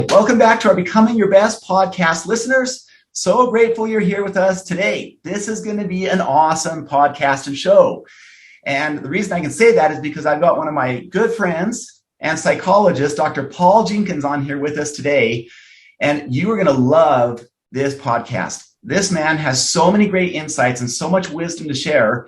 Welcome back to our Becoming Your Best podcast listeners. So grateful you're here with us today. This is going to be an awesome podcast and show. And the reason I can say that is because I've got one of my good friends and psychologist, Dr. Paul Jenkins, on here with us today. And you are going to love this podcast. This man has so many great insights and so much wisdom to share.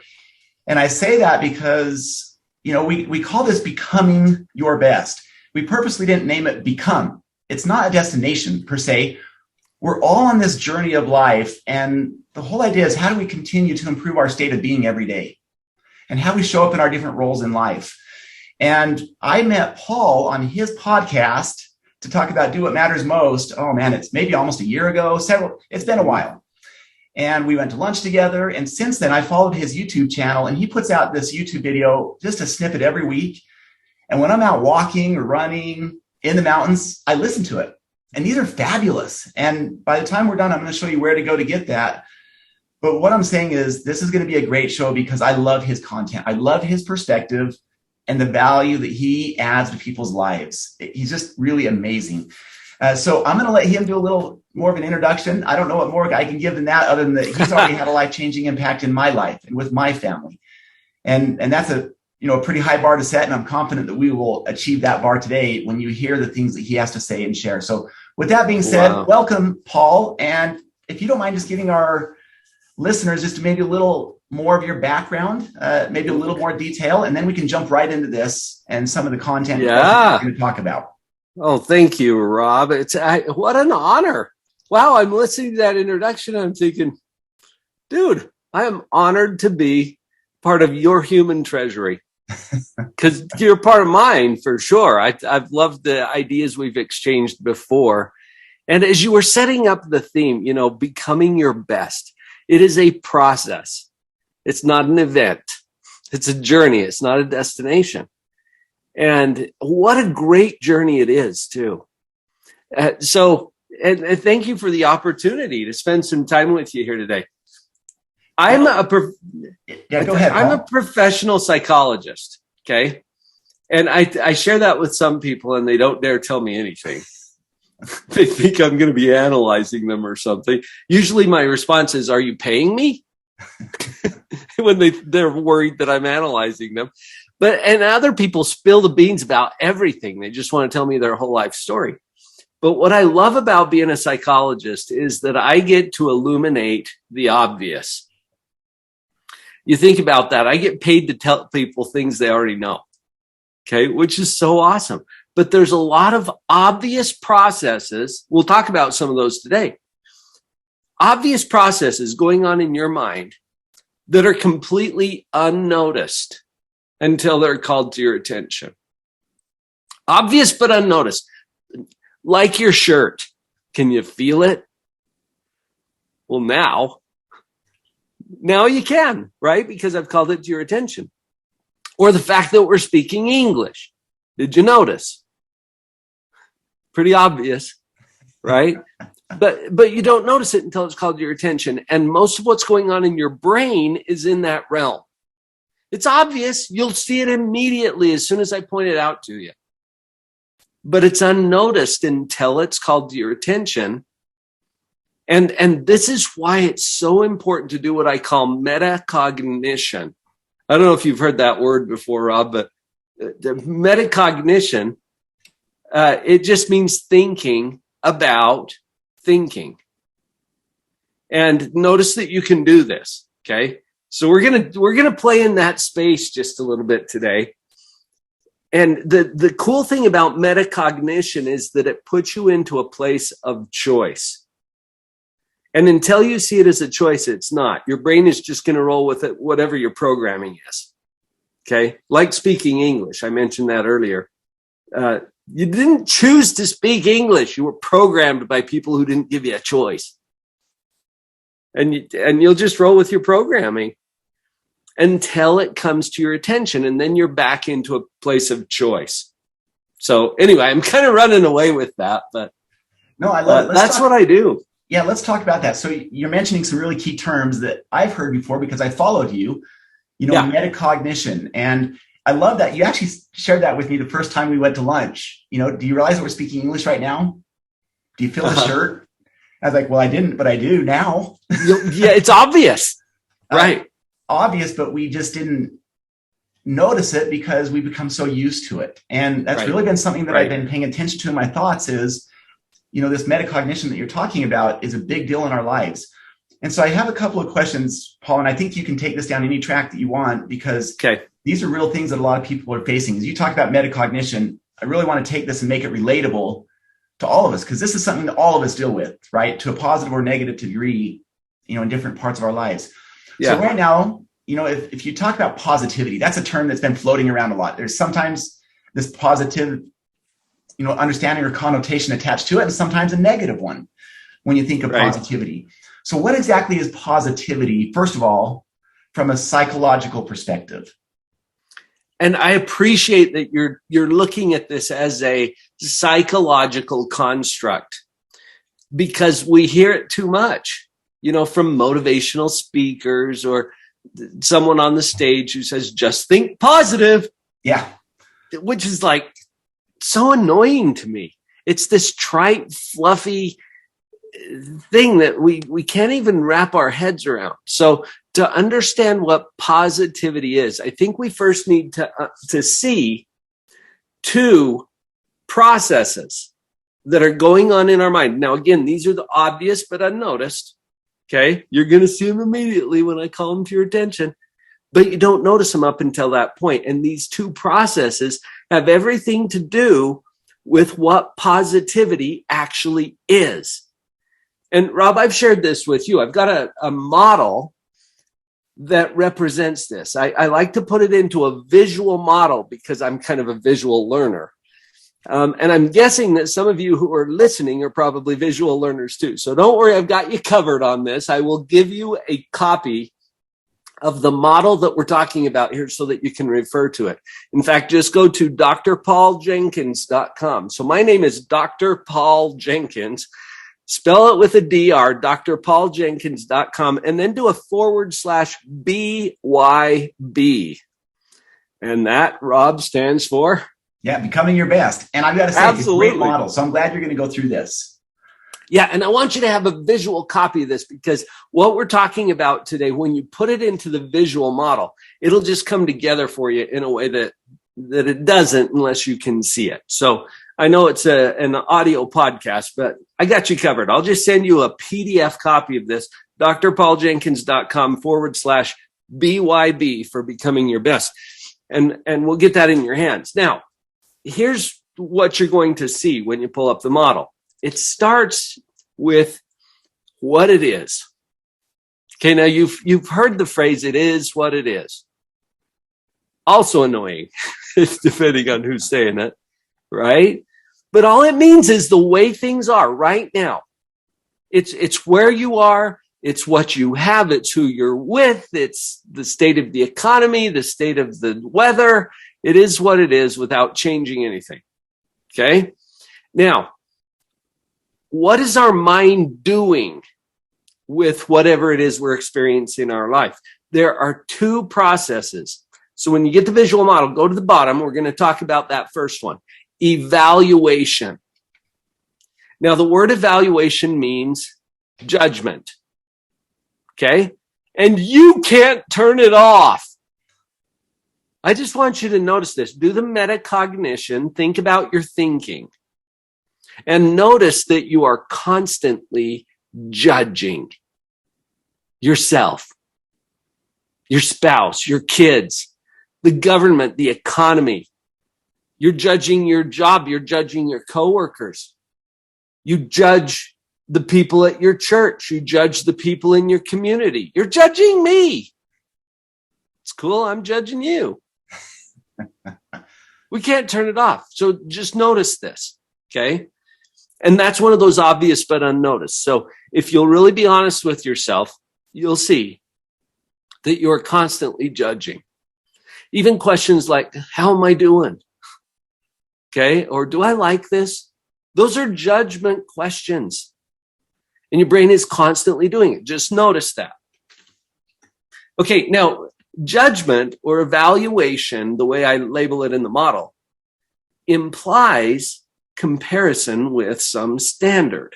And I say that because, we call this Becoming Your Best. We purposely didn't name it Become. It's not a destination per se. We're all on this journey of life. And the whole idea is, how do we continue to improve our state of being every day? And how we show up in our different roles in life. And I met Paul on his podcast to talk about Do What Matters Most. Oh man, it's maybe almost a year ago, it's been a while. And we went to lunch together. And since then, I followed his YouTube channel, and he puts out this YouTube video, just a snippet every week. And when I'm out walking or running in the mountains, I listen to it. And these are fabulous. And by the time we're done, I'm going to show you where to go to get that. But what I'm saying is, this is going to be a great show because I love his content. I love his perspective and the value that he adds to people's lives. He's just really amazing. So I'm going to let him do a little more of an introduction. I don't know what more I can give than that, other than that he's already had a life-changing impact in my life and with my family. And that's a pretty high bar to set. And I'm confident that we will achieve that bar today when you hear the things that he has to say and share. So with that being said, Welcome, Paul. And if you don't mind just giving our listeners just maybe a little more of your background, maybe a little more detail, and then we can jump right into this and some of the content we're going to talk about. Oh, thank you, Rob. What an honor. Wow, I'm listening to that introduction. I'm thinking, dude, I am honored to be part of your human treasury because you're part of mine for sure. I've loved the ideas we've exchanged before. And as you were setting up the theme, becoming your best, it is a process. It's not an event. It's a journey. It's not a destination. And what a great journey it is, too. So thank you for the opportunity to spend some time with you here today. I'm a professional psychologist, okay? And I share that with some people, and they don't dare tell me anything. They think I'm going to be analyzing them or something. Usually my response is, are you paying me? When they're worried that I'm analyzing them. And other people spill the beans about everything. They just want to tell me their whole life story. But what I love about being a psychologist is that I get to illuminate the obvious. You think about that. I get paid to tell people things they already know, okay, which is so awesome. But there's a lot of obvious processes. We'll talk about some of those today. Obvious processes going on in your mind that are completely unnoticed until they're called to your attention. Obvious but unnoticed. Like your shirt. Can you feel it? Well, now you can, right? Because I've called it to your attention. Or the fact that we're speaking English. Did you notice? Pretty obvious, right? But you don't notice it until it's called to your attention. And most of what's going on in your brain is in that realm. It's obvious. You'll see it immediately as soon as I point it out to you. But it's unnoticed until it's called to your attention. And this is why it's so important to do what I call metacognition. I don't know if you've heard that word before, Rob, but the metacognition, it just means thinking about thinking. And notice that you can do this, okay? So we're gonna play in that space just a little bit today. And the cool thing about metacognition is that it puts you into a place of choice. And until you see it as a choice, it's not. Your brain is just going to roll with it, whatever your programming is. Okay? Like speaking English. I mentioned that earlier. You didn't choose to speak English. You were programmed by people who didn't give you a choice. And you'll just roll with your programming until it comes to your attention. And then you're back into a place of choice. So anyway, I'm kind of running away with that, but no, I love it. That's what I do. Yeah, let's talk about that. So you're mentioning some really key terms that I've heard before because I followed you, metacognition. And I love that. You actually shared that with me the first time we went to lunch. Do you realize that we're speaking English right now? Do you feel the shirt? I was like, well, I didn't, but I do now. Yeah, it's obvious. Right. Obvious, but we just didn't notice it because we become so used to it. And that's really been something that I've been paying attention to in my thoughts is, this metacognition that you're talking about is a big deal in our lives. And so I have a couple of questions, Paul, and I think you can take this down any track that you want, because these are real things that a lot of people are facing. As you talk about metacognition, I really want to take this and make it relatable to all of us, because this is something that all of us deal with, right? To a positive or negative degree, in different parts of our lives. So right now, if you talk about positivity, that's a term that's been floating around a lot. There's sometimes this positive, understanding or connotation attached to it, and sometimes a negative one when you think of positivity. So what exactly is positivity, first of all, from a psychological perspective? And I appreciate that you're looking at this as a psychological construct, because we hear it too much, from motivational speakers or someone on the stage who says, just think positive. Yeah. Which is like so annoying to me. It's this trite, fluffy thing that we can't even wrap our heads around. So to understand what positivity is, I think we first need to see two processes that are going on in our mind. Now, again, these are the obvious but unnoticed. Okay, you're going to see them immediately when I call them to your attention, but you don't notice them up until that point. And these two processes have everything to do with what positivity actually is. And Rob, I've shared this with you. I've got a model that represents this. I like to put it into a visual model because I'm kind of a visual learner. And I'm guessing that some of you who are listening are probably visual learners too. So don't worry, I've got you covered on this. I will give you a copy of the model that we're talking about here so that you can refer to it. In fact, just go to drpauljenkins.com. So my name is Dr. Paul Jenkins. Spell it with a DR, drpauljenkins.com, and then do a /BYB. And that, Rob, stands for? Yeah, becoming your best. And I've got to say, it's a great model. So I'm glad you're going to go through this. Yeah, and I want you to have a visual copy of this, because what we're talking about today, when you put it into the visual model, it'll just come together for you in a way that it doesn't unless you can see it. So I know it's an audio podcast, but I got you covered. I'll just send you a PDF copy of this, drpauljenkins.com /BYB for becoming your best. And we'll get that in your hands. Now, here's what you're going to see when you pull up the model. It starts with what it is. Okay, now you've heard the phrase, it is what it is. Also annoying, depending on who's saying it, right? But all it means is the way things are right now. It's where you are, it's what you have, it's who you're with, it's the state of the economy, the state of the weather. It is what it is without changing anything. Okay? Now, what is our mind doing with whatever it is we're experiencing in our life? There are two processes. So when you get the visual model, go to the bottom. We're going to talk about that first one. Evaluation. Now, the word evaluation means judgment. Okay? And you can't turn it off. I just want you to notice this. Do the metacognition. Think about your thinking. And notice that you are constantly judging yourself, your spouse, your kids, the government, the economy. You're judging your job. You're judging your coworkers. You judge the people at your church. You judge the people in your community. You're judging me. It's cool. I'm judging you. We can't turn it off. So just notice this. Okay. And that's one of those obvious but unnoticed. So if you'll really be honest with yourself, you'll see that you're constantly judging. Even questions like, how am I doing? Okay. Or do I like this? Those are judgment questions. And your brain is constantly doing it. Just notice that. Okay. Now, judgment or evaluation, the way I label it in the model, implies comparison with some standard.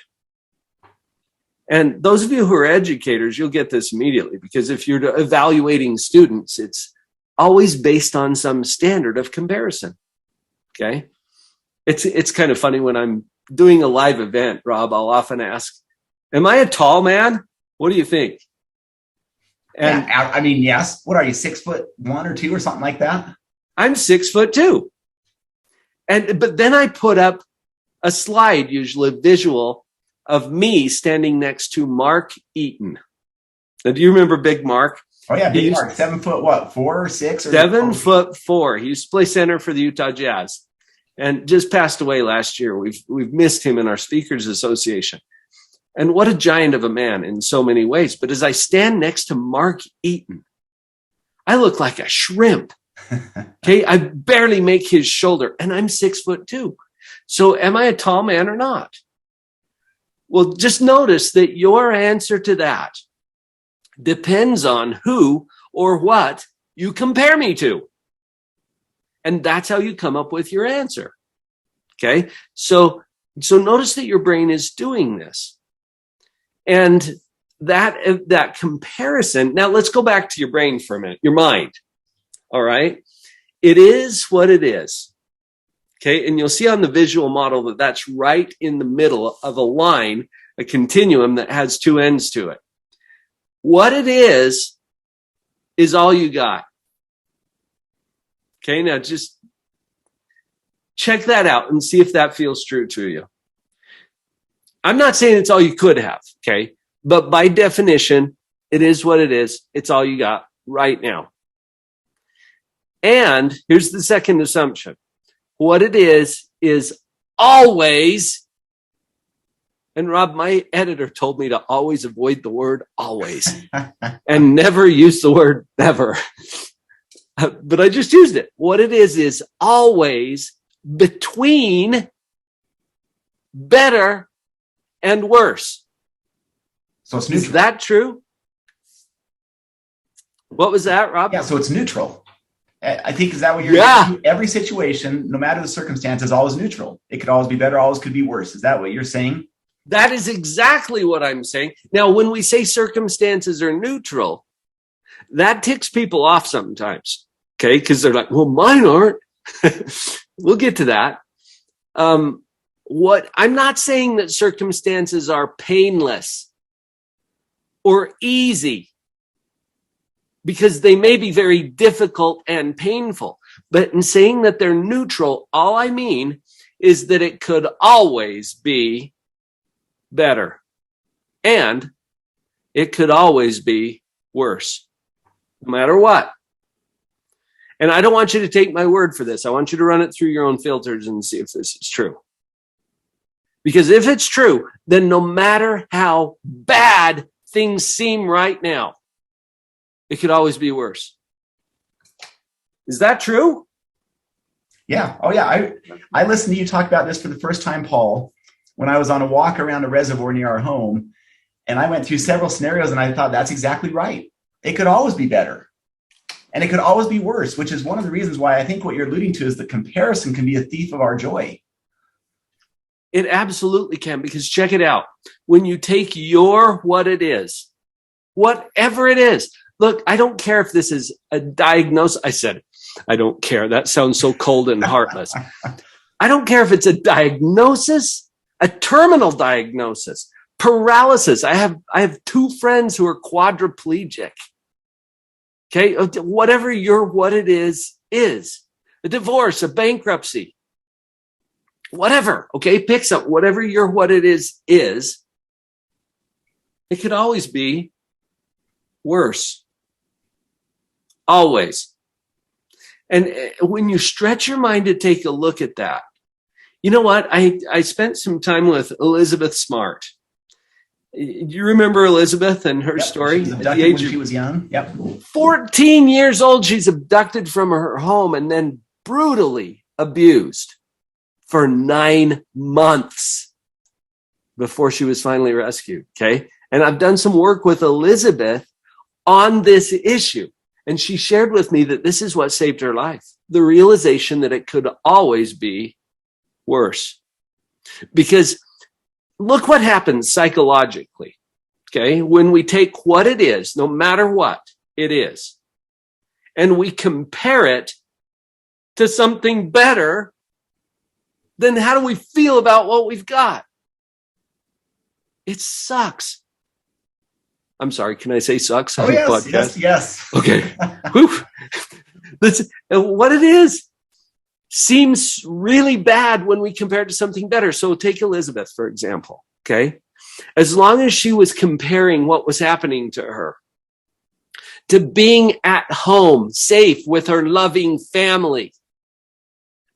And those of you who are educators, you'll get this immediately, because if you're evaluating students, it's always based on some standard of comparison. Okay. It's kind of funny when I'm doing a live event, Rob, I'll often ask, am I a tall man? What do you think? And yeah, I mean, yes. What are you, 6'1" or 2 or something like that? I'm 6'2". But then I put up a slide, usually a visual of me standing next to Mark Eaton. Now, do you remember Big Mark? Oh yeah, Big Mark, 7 foot what, 4 or 6? Or 7'4". He used to play center for the Utah Jazz, and just passed away last year. We've missed him in our Speakers Association. And what a giant of a man in so many ways. But as I stand next to Mark Eaton, I look like a shrimp. Okay, I barely make his shoulder, and I'm 6'2". So am I a tall man or not? Well, just notice that your answer to that depends on who or what you compare me to. And that's how you come up with your answer. Okay, so notice that your brain is doing this. And that comparison, now let's go back to your brain for a minute, your mind. All right. It is what it is. Okay. And you'll see on the visual model that that's right in the middle of a line, a continuum that has two ends to it. What it is all you got. Okay. Now just check that out and see if that feels true to you. I'm not saying it's all you could have. Okay. But by definition, it is what it is. It's all you got right now. And here's the second assumption. What it is always, and Rob, my editor told me to always avoid the word always and never use the word never. But I just used it. What it is always between better and worse. So it's neutral. Is that true? What was that, Rob? Yeah, so it's neutral. I think, is that what you're saying? Every situation, no matter the circumstance, is always neutral. It could always be better, always could be worse. Is that what you're saying? That is exactly what I'm saying. Now, when we say circumstances are neutral, that ticks people off sometimes. Okay, because they're like, well, mine aren't. We'll get to that. What I'm not saying that circumstances are painless or easy, because they may be very difficult and painful. But in saying that they're neutral, all I mean is that it could always be better. And it could always be worse, no matter what. And I don't want you to take my word for this. I want you to run it through your own filters and see if this is true. Because if it's true, then no matter how bad things seem right now, it could always be worse. Is that true? Yeah. Oh, yeah. I listened to you talk about this for the first time, Paul, when I was on a walk around a reservoir near our home. And I went through several scenarios and I thought that's exactly right. It could always be better. And it could always be worse, which is one of the reasons why I think what you're alluding to is the comparison can be a thief of our joy. It absolutely can, because check it out. When you take your what it is, whatever it is, look, I don't care if this is a diagnosis. I said, I don't care. That sounds so cold and heartless. I don't care if it's a diagnosis, a terminal diagnosis, paralysis. I have two friends who are quadriplegic. Okay. Whatever your what it is a divorce, a bankruptcy, whatever. Okay. Pick something, whatever your what it is, it could always be worse. Always. And when you stretch your mind to take a look at that, you know what? I spent some time with Elizabeth Smart. Do you remember Elizabeth and her story? She was abducted when she was young. Yep. 14 years old, she's abducted from her home and then brutally abused for 9 months before she was finally rescued. Okay. And I've done some work with Elizabeth on this issue. And she shared with me that this is what saved her life. The realization that it could always be worse. Because look what happens psychologically, okay? When we take what it is, no matter what it is, and we compare it to something better, then how do we feel about what we've got? It sucks. I'm sorry, can I say sucks on the podcast? Yes. Okay. Whew. What it is seems really bad when we compare it to something better. So take Elizabeth, for example, okay? As long as she was comparing what was happening to her to being at home, safe with her loving family,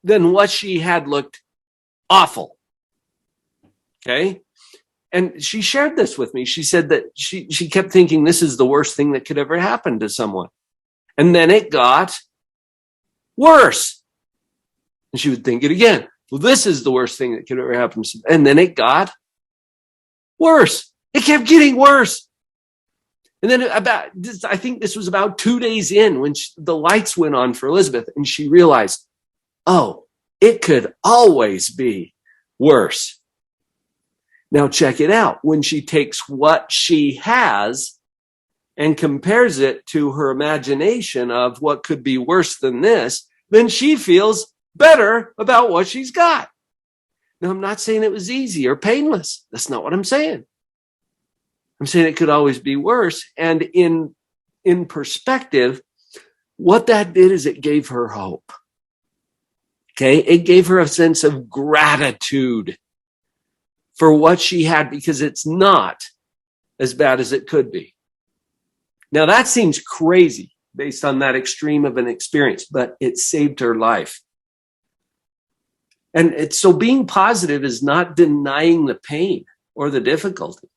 then what she had looked awful, okay? And she shared this with me. She said that she kept thinking this is the worst thing that could ever happen to someone. And then it got worse. And she would think it again. Well, this is the worst thing that could ever happen. And then it got worse. It kept getting worse. And then I think this was about 2 days in when the lights went on for Elizabeth and she realized, oh, it could always be worse. Now check it out. When she takes what she has and compares it to her imagination of what could be worse than this, then she feels better about what she's got. Now, I'm not saying it was easy or painless. That's not what I'm saying. I'm saying it could always be worse. And in perspective, what that did is it gave her hope. Okay? It gave her a sense of gratitude for what she had, because it's not as bad as it could be. Now, that seems crazy based on that extreme of an experience, but it saved her life. And so being positive is not denying the pain or the difficulty.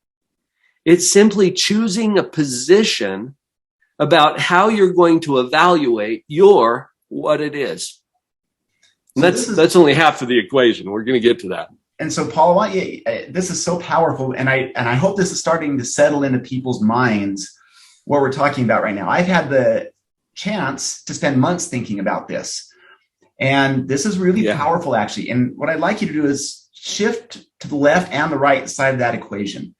It's simply choosing a position about how you're going to evaluate your what it is. And that's only half of the equation. We're going to get to that. And so, Paul, I want you, this is so powerful, and I hope this is starting to settle into people's minds what we're talking about right now. I've had the chance to spend months thinking about this, and this is really powerful, actually. And what I'd like you to do is shift to the left and the right side of that equation.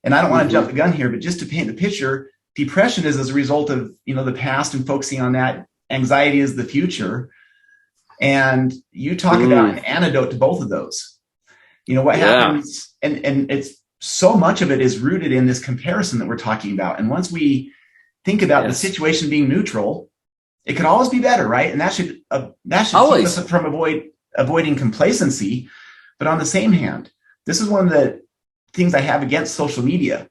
And I don't want to jump the gun here, but just to paint the picture, depression is as a result of, the past and focusing on that. Anxiety is the future. And you talk about an antidote to both of those. What happens, and it's so much of it is rooted in this comparison that we're talking about. And once we think about the situation being neutral, it could always be better, right? And that should keep us from avoiding complacency. But on the same hand, this is one of the things I have against social media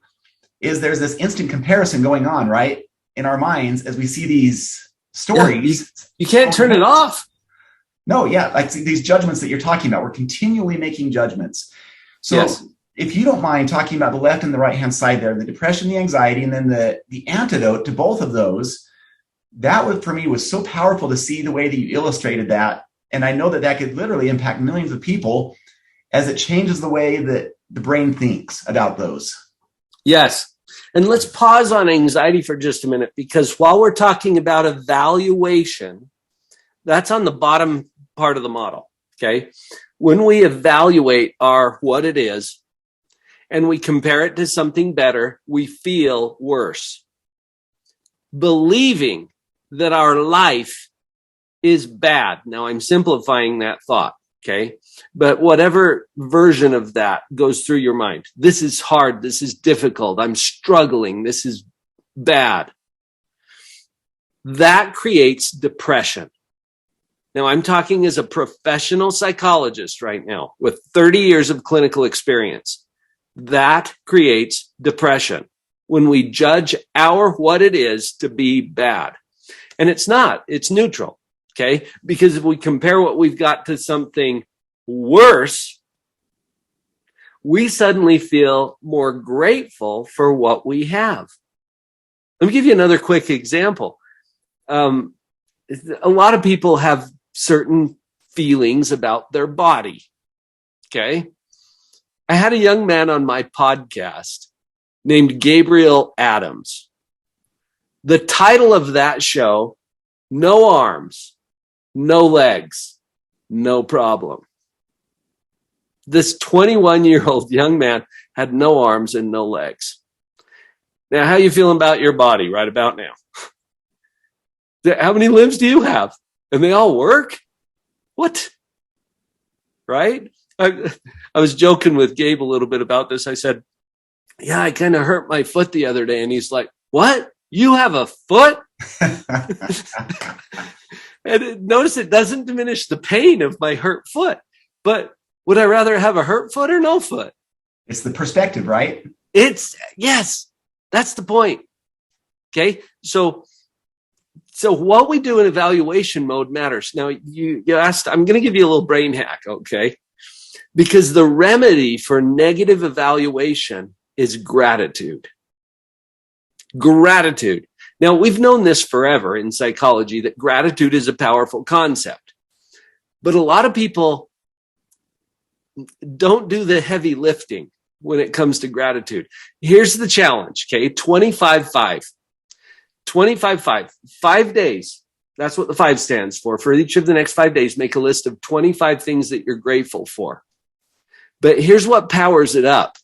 is there's this instant comparison going on, right, in our minds as we see these stories. You can't turn it off. No, like these judgments that you're talking about, we're continually making judgments. So if you don't mind talking about the left and the right-hand side there, the depression, the anxiety, and then the antidote to both of those, that for me was so powerful to see the way that you illustrated that. And I know that could literally impact millions of people as it changes the way that the brain thinks about those. Yes. And let's pause on anxiety for just a minute, because while we're talking about evaluation, that's on the bottom part of the model, okay? When we evaluate what it is and we compare it to something better, we feel worse. Believing that our life is bad. Now, I'm simplifying that thought, okay? But whatever version of that goes through your mind, this is hard, this is difficult, I'm struggling, this is bad. That creates depression. Now, I'm talking as a professional psychologist right now with 30 years of clinical experience. That creates depression when we judge what it is to be bad. And it's not, it's neutral, okay? Because if we compare what we've got to something worse, we suddenly feel more grateful for what we have. Let me give you another quick example. A lot of people have certain feelings about their body. Okay. I had a young man on my podcast named Gabriel Adams. The title of that show, No Arms, No Legs, No Problem. This 21-year-old young man had no arms and no legs. Now, how are you feeling about your body right about now? How many limbs do you have? And they all work? What? Right? I was joking with Gabe a little bit about this. I said, yeah, I kind of hurt my foot the other day. And he's like, what? You have a foot? And notice it doesn't diminish the pain of my hurt foot. But would I rather have a hurt foot or no foot? It's the perspective, right? Yes, that's the point. Okay. So what we do in evaluation mode matters. Now you asked, I'm going to give you a little brain hack. Okay. Because the remedy for negative evaluation is gratitude. Gratitude. Now, we've known this forever in psychology that gratitude is a powerful concept. But a lot of people don't do the heavy lifting when it comes to gratitude. Here's the challenge, okay? 25-5. 25-5. 5 days. That's what the 5 stands for. For each of the next 5 days, make a list of 25 things that you're grateful for. But here's what powers it up.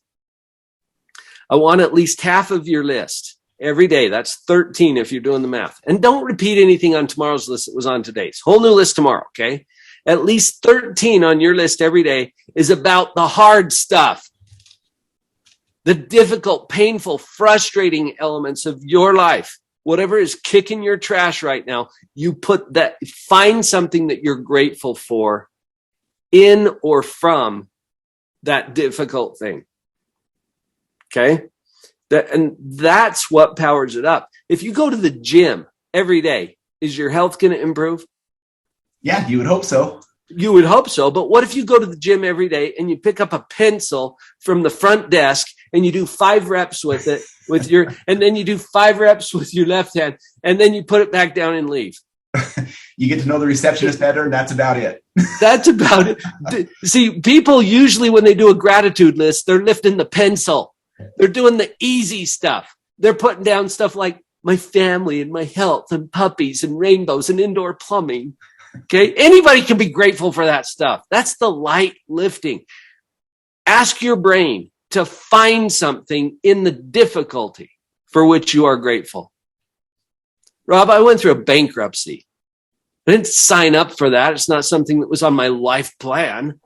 I want at least half of your list every day. That's 13 if you're doing the math. And don't repeat anything on tomorrow's list that was on today's. Whole new list tomorrow, okay? At least 13 on your list every day is about the hard stuff. The difficult, painful, frustrating elements of your life. Whatever is kicking your trash right now, you put that, find something that you're grateful for in or from that difficult thing. Okay? And that's what powers it up. If you go to the gym every day, is your health going to improve? Yeah, you would hope so. You would hope so. But what if you go to the gym every day and you pick up a pencil from the front desk and you do 5 reps with it and then you do 5 reps with your left hand and then you put it back down and leave? You get to know the receptionist better, and that's about it. That's about it. See, people usually when they do a gratitude list, they're lifting the pencil. They're doing the easy stuff. They're putting down stuff like my family and my health and puppies and rainbows and indoor plumbing. Okay. Anybody can be grateful for that stuff. That's the light lifting. Ask your brain to find something in the difficulty for which you are grateful. Rob, I went through a bankruptcy. I didn't sign up for that. It's not something that was on my life plan.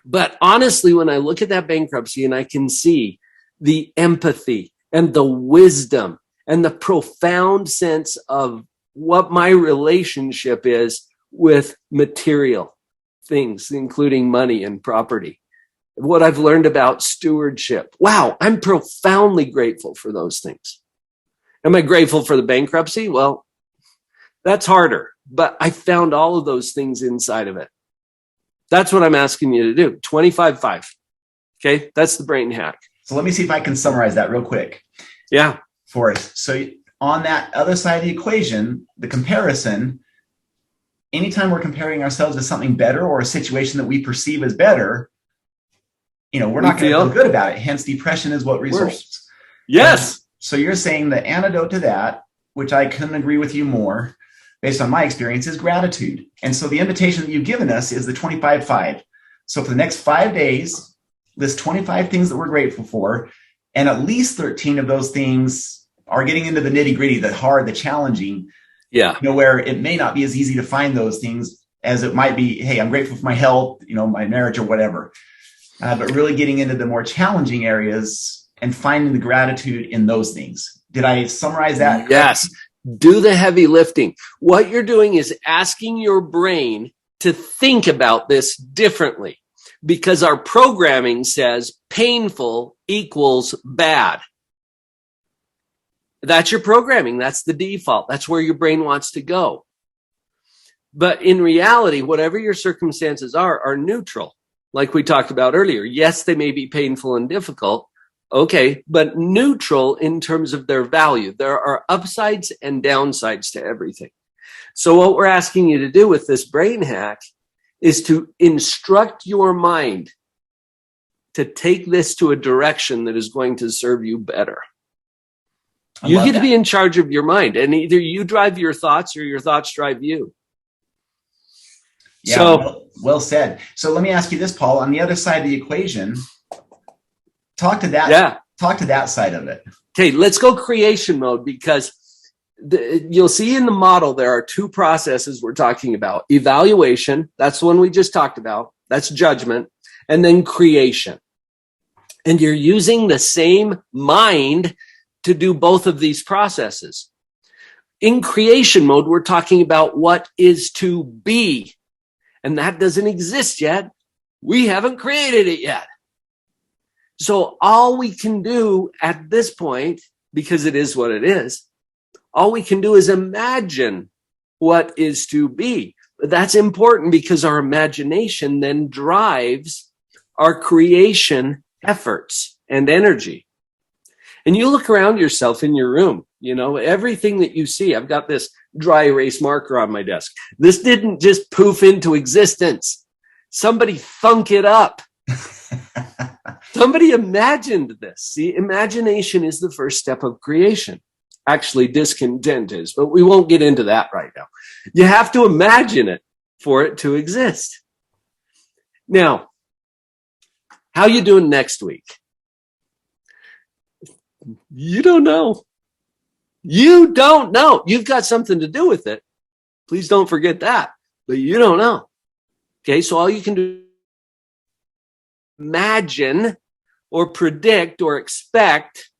But honestly, when I look at that bankruptcy and I can see the empathy and the wisdom and the profound sense of what my relationship is with material things, including money and property, what I've learned about stewardship. Wow, I'm profoundly grateful for those things. Am I grateful for the bankruptcy? Well, that's harder, but I found all of those things inside of it. That's what I'm asking you to do. 25-5. Okay. That's the brain hack. So let me see if I can summarize that real quick. Yeah. For us. So on that other side of the equation, the comparison, anytime we're comparing ourselves to something better or a situation that we perceive as better, we're not going to feel good about it. Hence, depression is what results. Yes. And so you're saying the antidote to that, which I couldn't agree with you more, based on my experience, is gratitude. And so the invitation that you've given us is the 25-5. So for the next 5 days, list 25 things that we're grateful for, and at least 13 of those things are getting into the nitty gritty, the hard, the challenging. Yeah. Where it may not be as easy to find those things as it might be, hey, I'm grateful for my health, my marriage or whatever. But really getting into the more challenging areas and finding the gratitude in those things. Did I summarize that? Yes. Do the heavy lifting. What you're doing is asking your brain to think about this differently because our programming says painful equals bad. That's your programming. That's the default. That's where your brain wants to go. But in reality, whatever your circumstances are neutral. Like we talked about earlier. Yes, they may be painful and difficult. Okay, but neutral in terms of their value. There are upsides and downsides to everything. So what we're asking you to do with this brain hack is to instruct your mind to take this to a direction that is going to serve you better. You get to be in charge of your mind, and either you drive your thoughts or your thoughts drive you. Yeah, So, well said. So let me ask you this, Paul. On the other side of the equation, talk to that. yeah. Talk to that side of it. Okay, let's go creation mode, because you'll see in the model there are two processes we're talking about. Evaluation, that's the one we just talked about. That's judgment. And then creation. And you're using the same mind to do both of these processes. In creation mode, we're talking about what is to be. And that doesn't exist yet. We haven't created it yet. So all we can do at this point, because it is what it is, all we can do is imagine what is to be. But that's important, because our imagination then drives our creation efforts and energy. And you look around yourself in your room, everything that you see. I've got this dry erase marker on my desk. This didn't just poof into existence. Somebody thunk it up. Somebody imagined this. See, imagination is the first step of creation. Actually, discontent is, but we won't get into that right now. You have to imagine it for it to exist. Now, how you doing next week? You don't know. You don't know. You've got something to do with it. Please don't forget that. But you don't know. Okay, so all you can do is imagine or predict or expect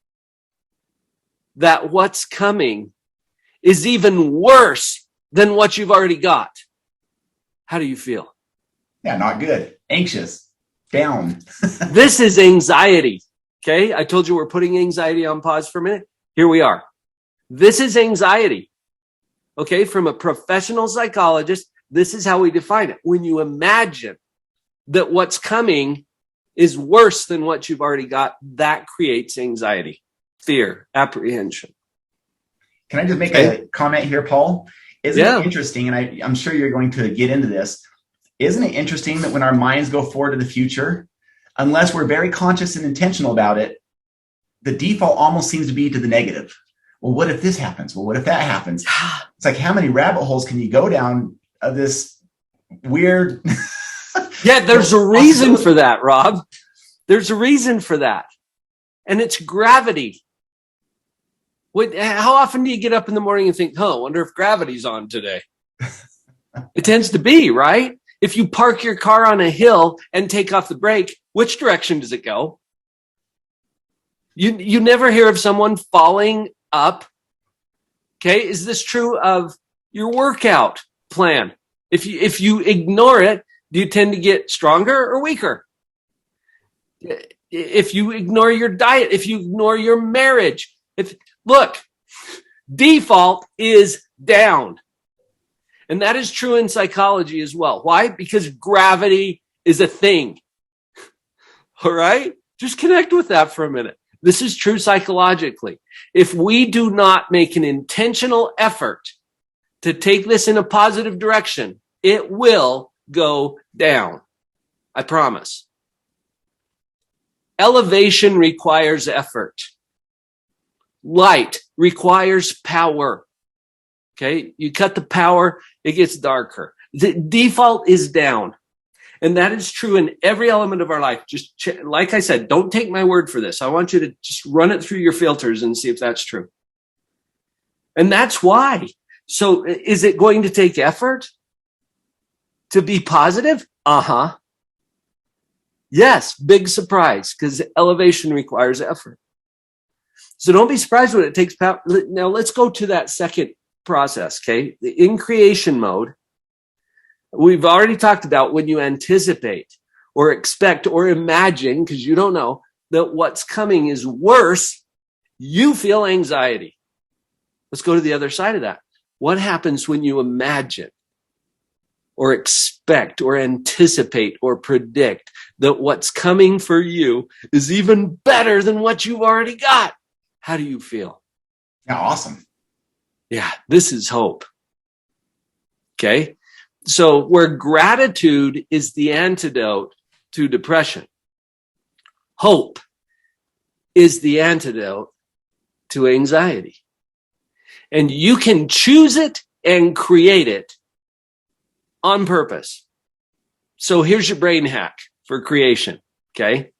that what's coming is even worse than what you've already got. How do you feel? Yeah, not good. Anxious. Down. This is anxiety. Okay, I told you we're putting anxiety on pause for a minute. Here we are. This is anxiety. Okay, from a professional psychologist, this is how we define it. When you imagine that what's coming is worse than what you've already got, that creates anxiety, fear, apprehension. Can I just make a comment here, Paul? Isn't Yeah. it interesting, and I'm sure you're going to get into this, isn't it interesting that when our minds go forward to the future, unless we're very conscious and intentional about it, the default almost seems to be to the negative. Well, what if this happens? Well, what if that happens? It's like, how many rabbit holes can you go down of this weird... Yeah, there's a reason for that, Rob. There's a reason for that. And it's gravity. How often do you get up in the morning and think, I wonder if gravity's on today? It tends to be, right? If you park your car on a hill and take off the brake, which direction does it go? You never hear of someone falling up. Okay, is this true of your workout plan? If you ignore it, do you tend to get stronger or weaker? If you ignore your diet, if you ignore your marriage, look, default is down. And that is true in psychology as well. Why? Because gravity is a thing. All right? Just connect with that for a minute. This is true psychologically. If we do not make an intentional effort to take this in a positive direction, it will go down. I promise. Elevation requires effort. Light requires power. Okay, you cut the power, it gets darker. The default is down. And that is true in every element of our life. Just like I said, don't take my word for this. I want you to just run it through your filters and see if that's true. And that's why. So is it going to take effort to be positive? Uh-huh. Yes, big surprise, because elevation requires effort. So don't be surprised when it takes power. Now let's go to that second process, okay? In creation mode, we've already talked about when you anticipate or expect or imagine, because you don't know, that what's coming is worse, you feel anxiety. Let's go to the other side of that. What happens when you imagine or expect or anticipate or predict that what's coming for you is even better than what you've already got? How do you feel? Yeah, awesome. Yeah, this is hope. Okay? So where gratitude is the antidote to depression, hope is the antidote to anxiety. And you can choose it and create it on purpose. So here's your brain hack for creation. Okay.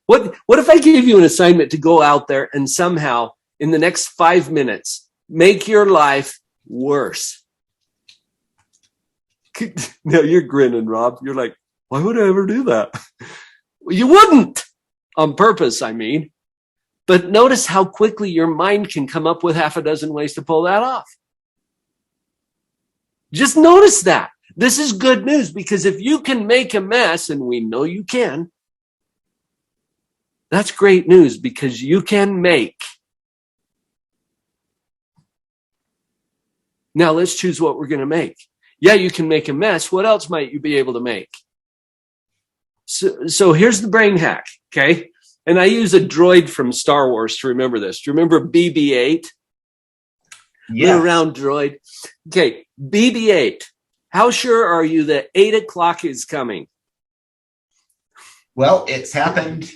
What if I give you an assignment to go out there and somehow in the next 5 minutes, make your life worse? Now you're grinning, Rob. You're like, why would I ever do that? Well, you wouldn't, on purpose, I mean. But notice how quickly your mind can come up with half a dozen ways to pull that off. Just notice that. This is good news, because if you can make a mess, and we know you can, that's great news, because you can make. Now let's choose what we're going to make. Yeah, you can make a mess. What else might you be able to make? So here's the brain hack, okay? And I use a droid from Star Wars to remember this. Do you remember BB-8? Yeah. Little round droid. Okay, BB-8. How sure are you that 8 o'clock is coming? Well, it's happened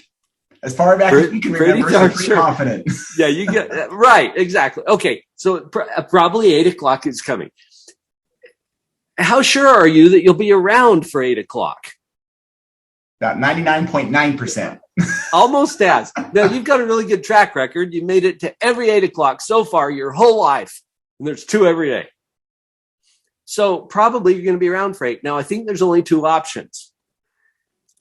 as far back as we can remember. So pretty confident. Yeah, you get right. Exactly. Okay, so probably 8 o'clock is coming. How sure are you that you'll be around for 8 o'clock? About 99.9%. Almost as. Now, you've got a really good track record. You made it to every 8 o'clock so far your whole life. And there's 2 every day. So probably you're going to be around for 8. Now, I think there's only 2 options.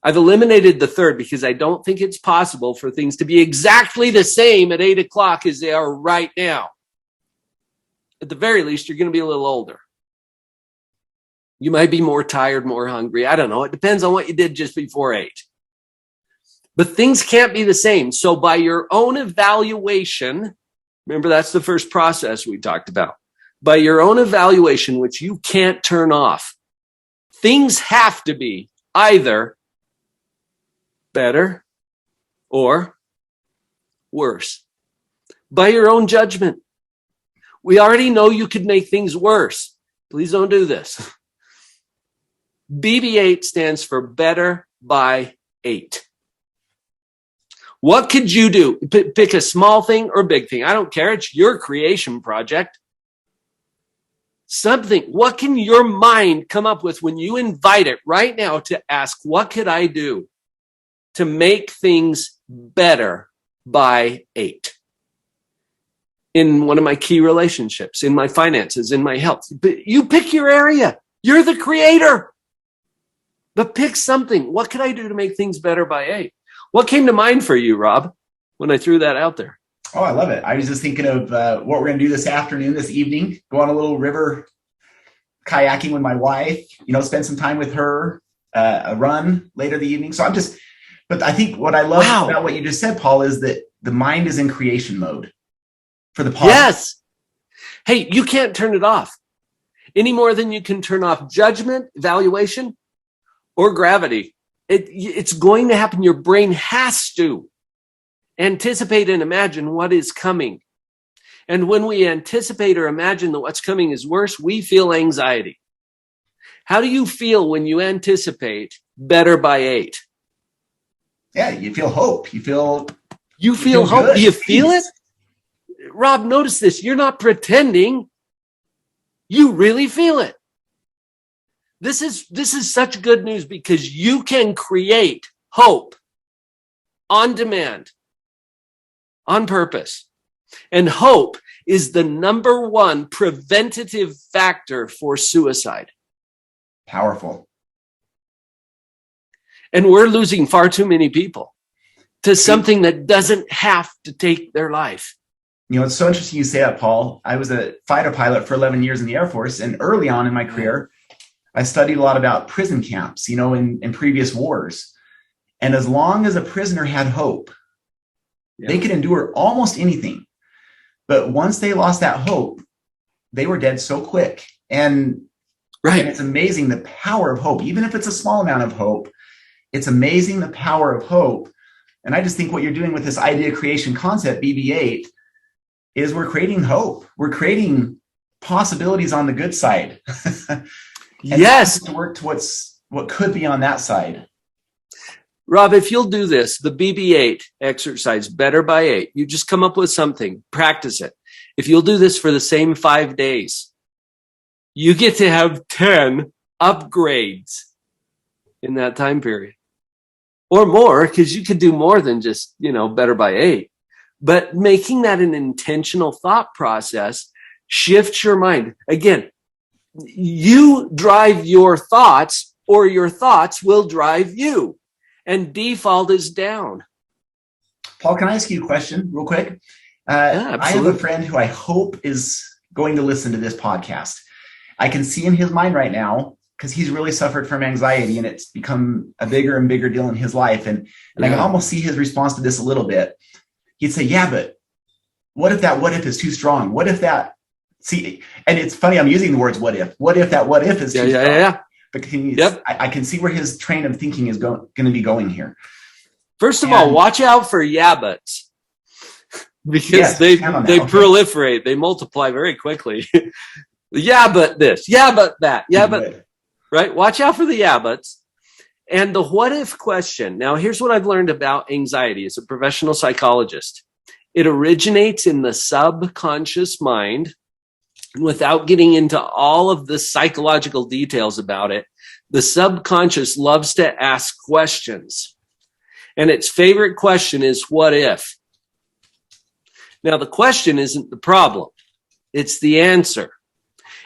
I've eliminated the third because I don't think it's possible for things to be exactly the same at 8 o'clock as they are right now. At the very least, you're going to be a little older. You might be more tired, more hungry. I don't know. It depends on what you did just before 8. But things can't be the same. So by your own evaluation, remember that's the first process we talked about. By your own evaluation, which you can't turn off, things have to be either better or worse. By your own judgment. We already know you could make things worse. Please don't do this. BB-8 stands for better by 8. What could you do? Pick a small thing or big thing. I don't care. It's your creation project. Something. What can your mind come up with when you invite it right now to ask, what could I do to make things better by 8? In one of my key relationships, in my finances, in my health. But you pick your area. You're the creator. But pick something. What could I do to make things better by 8? What came to mind for you, Rob, when I threw that out there? Oh, I love it. I was just thinking of what we're going to do this afternoon, this evening. Go on a little river kayaking with my wife, spend some time with her, a run later in the evening. But I think what I love about what you just said, Paul, is that the mind is in creation mode for the positive. Yes. Hey, you can't turn it off any more than you can turn off judgment, evaluation, or gravity. It's going to happen. Your brain has to anticipate and imagine what is coming. And when we anticipate or imagine that what's coming is worse, we feel anxiety. How do you feel when you anticipate better by 8? Yeah, you feel hope. You feel hope. Good. Do you feel it? Rob, notice this. You're not pretending. You really feel it. This is such good news because you can create hope on demand, on purpose. And hope is the number 1 preventative factor for suicide. Powerful. And we're losing far too many people to something that doesn't have to take their life. It's so interesting you say that, Paul. I was a fighter pilot for 11 years in the Air Force, and early on in my career, I studied a lot about prison camps, in previous wars. And as long as a prisoner had hope, they could endure almost anything. But once they lost that hope, they were dead so quick. And it's amazing the power of hope. Even if it's a small amount of hope, it's amazing the power of hope. And I just think what you're doing with this idea creation concept, BB-8, is we're creating hope. We're creating possibilities on the good side. Yes. To work to what could be on that side. Rob, if you'll do this, the BB-8 exercise, better by 8, you just come up with something, practice it. If you'll do this for the same 5 days, you get to have 10 upgrades. in that time period. Or more, because you could do more than just, better by 8. But making that an intentional thought process shifts your mind. Again, you drive your thoughts, or your thoughts will drive you. And default is down. Paul, can I ask you a question real quick? Yeah, I have a friend who I hope is going to listen to this podcast. I can see in his mind right now, because he's really suffered from anxiety and it's become a bigger and bigger deal in his life. And I can almost see his response to this a little bit. He'd say, yeah, but what if that what if is too strong? What if that, see, and it's funny, I'm using the words what if. What if that what if is too strong? Yeah. But I can see where his train of thinking is going to be going here. First of all, watch out for yeah buts. Because they proliferate, they multiply very quickly. Yeah, but this, yeah, but that, yeah, but, right? Watch out for the yeah, buts. And the what if question. Now, here's what I've learned about anxiety as a professional psychologist. It originates in the subconscious mind. Without getting into all of the psychological details about it, the subconscious loves to ask questions. And its favorite question is, what if? Now, the question isn't the problem. It's the answer.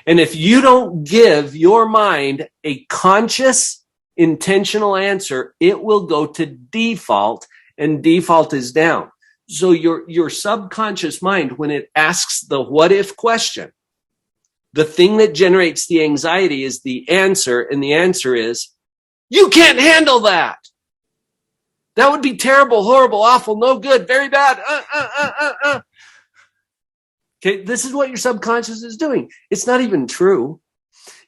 And if you don't give your mind a conscious, intentional answer, it will go to default, and default is down. So your subconscious mind, when it asks the what if question, the thing that generates the anxiety is the answer, and the answer is, you can't handle that. That would be terrible, horrible, awful, no good, very bad. Okay, this is what your subconscious is doing. It's not even true.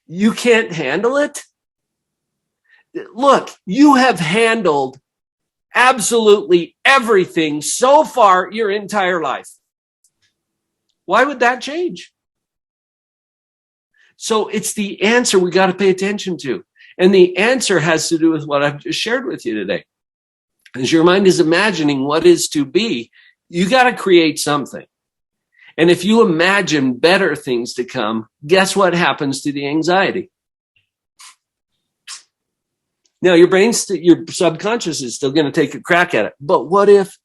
You can't handle it. Look, you have handled absolutely everything so far your entire life. Why would that change? So it's the answer we got to pay attention to. And the answer has to do with what I've just shared with you today. As your mind is imagining what is to be, you got to create something. And if you imagine better things to come, guess what happens to the anxiety? Now, your subconscious is still going to take a crack at it. But what if?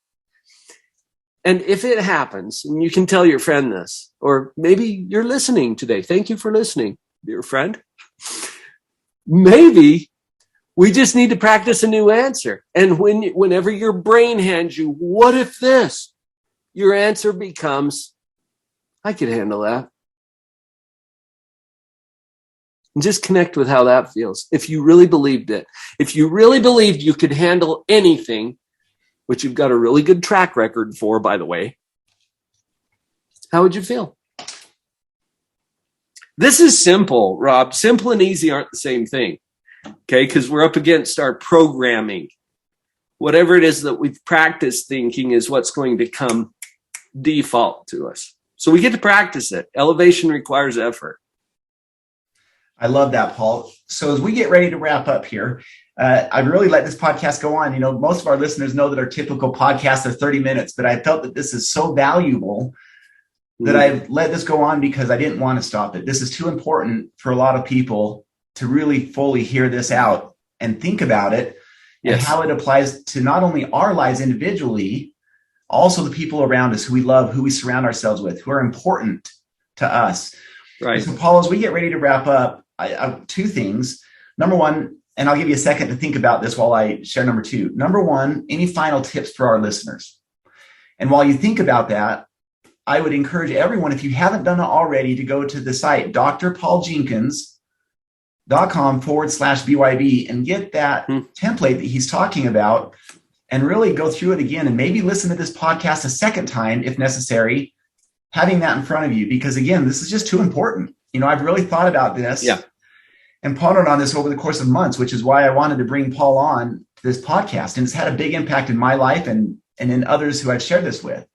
And if it happens, and you can tell your friend this, or maybe you're listening today. Thank you for listening, dear friend. Maybe we just need to practice a new answer. And whenever your brain hands you, what if this? Your answer becomes, I could handle that. And just connect with how that feels. If you really believed it, if you really believed you could handle anything, which you've got a really good track record for, by the way, how would you feel? This is simple, Rob. Simple and easy aren't the same thing, okay? Because we're up against our programming. Whatever it is that we've practiced thinking is what's going to come default to us. So we get to practice it. Elevation requires effort. I love that, Paul. So as we get ready to wrap up here, I'd really let this podcast go on. Most of our listeners know that our typical podcasts are 30 minutes, but I felt that this is so valuable that I've let this go on because I didn't want to stop it. This is too important for a lot of people to really fully hear this out and think about it and how it applies to not only our lives individually, also the people around us who we love, who we surround ourselves with, who are important to us. Right. So, Paul, as we get ready to wrap up, I have two things. Number one, and I'll give you a second to think about this while I share number two. Number one, any final tips for our listeners? And while you think about that, I would encourage everyone, if you haven't done it already, to go to the site, drpauljenkins.com/BYB and get that template that he's talking about and really go through it again and maybe listen to this podcast a second time if necessary, having that in front of you. Because again, this is just too important. I've really thought about this and pondered on this over the course of months, which is why I wanted to bring Paul on to this podcast. And it's had a big impact in my life and in others who I've shared this with.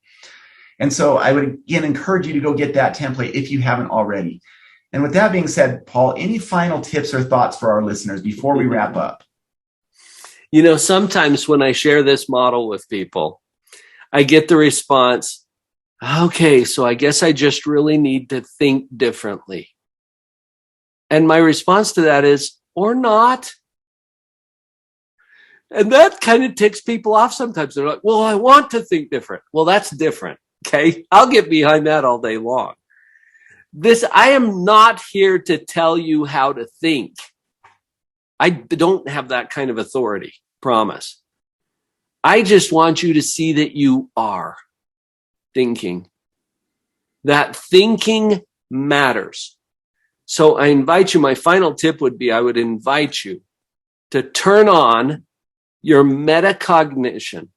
And so I would again encourage you to go get that template if you haven't already. And with that being said, Paul, any final tips or thoughts for our listeners before we wrap up? Sometimes when I share this model with people, I get the response, okay, so I guess I just really need to think differently. And my response to that is, or not. And that kind of ticks people off sometimes. They're like, well, I want to think different. Well, that's different. Okay. I'll get behind that all day long. I am not here to tell you how to think. I don't have that kind of authority, promise. I just want you to see that you are thinking. That thinking matters. So I invite you, my final tip would be, I would invite you to turn on your metacognition.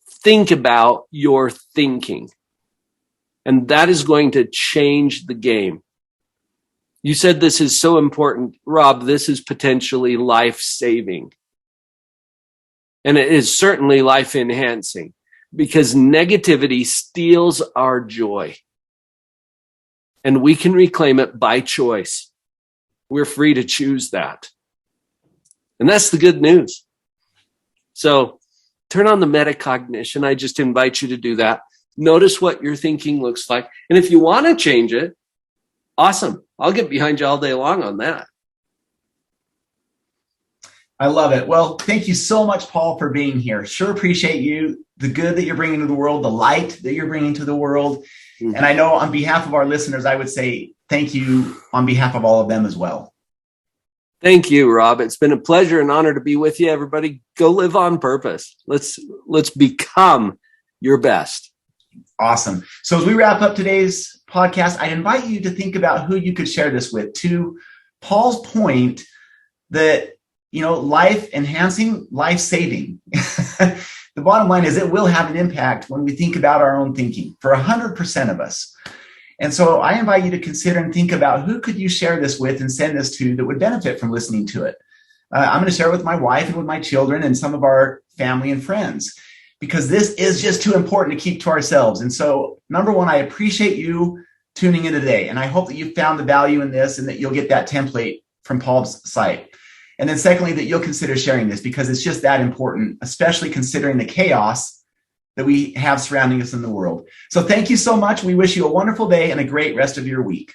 Think about your thinking. And that is going to change the game. You said this is so important. Rob, this is potentially life-saving. And it is certainly life-enhancing because negativity steals our joy. And we can reclaim it by choice. We're free to choose that. And that's the good news. So turn on the metacognition. I just invite you to do that. Notice what your thinking looks like. And if you want to change it, awesome. I'll get behind you all day long on that. I love it. Well, thank you so much, Paul, for being here. Sure appreciate you, the good that you're bringing to the world, the light that you're bringing to the world. Mm-hmm. And I know on behalf of our listeners, I would say thank you on behalf of all of them as well. Thank you, Rob. It's been a pleasure and honor to be with you. Everybody, go live on purpose. Let's become your best. Awesome. So as we wrap up today's podcast, I invite you to think about who you could share this with. To Paul's point that, life enhancing, life saving. The bottom line is it will have an impact when we think about our own thinking for 100% of us. And so I invite you to consider and think about who could you share this with and send this to that would benefit from listening to it. I'm going to share it with my wife and with my children and some of our family and friends, because this is just too important to keep to ourselves. And so, number one, I appreciate you tuning in today. And I hope that you found the value in this and that you'll get that template from Paul's site. And then secondly, that you'll consider sharing this because it's just that important, especially considering the chaos that we have surrounding us in the world. So thank you so much. We wish you a wonderful day and a great rest of your week.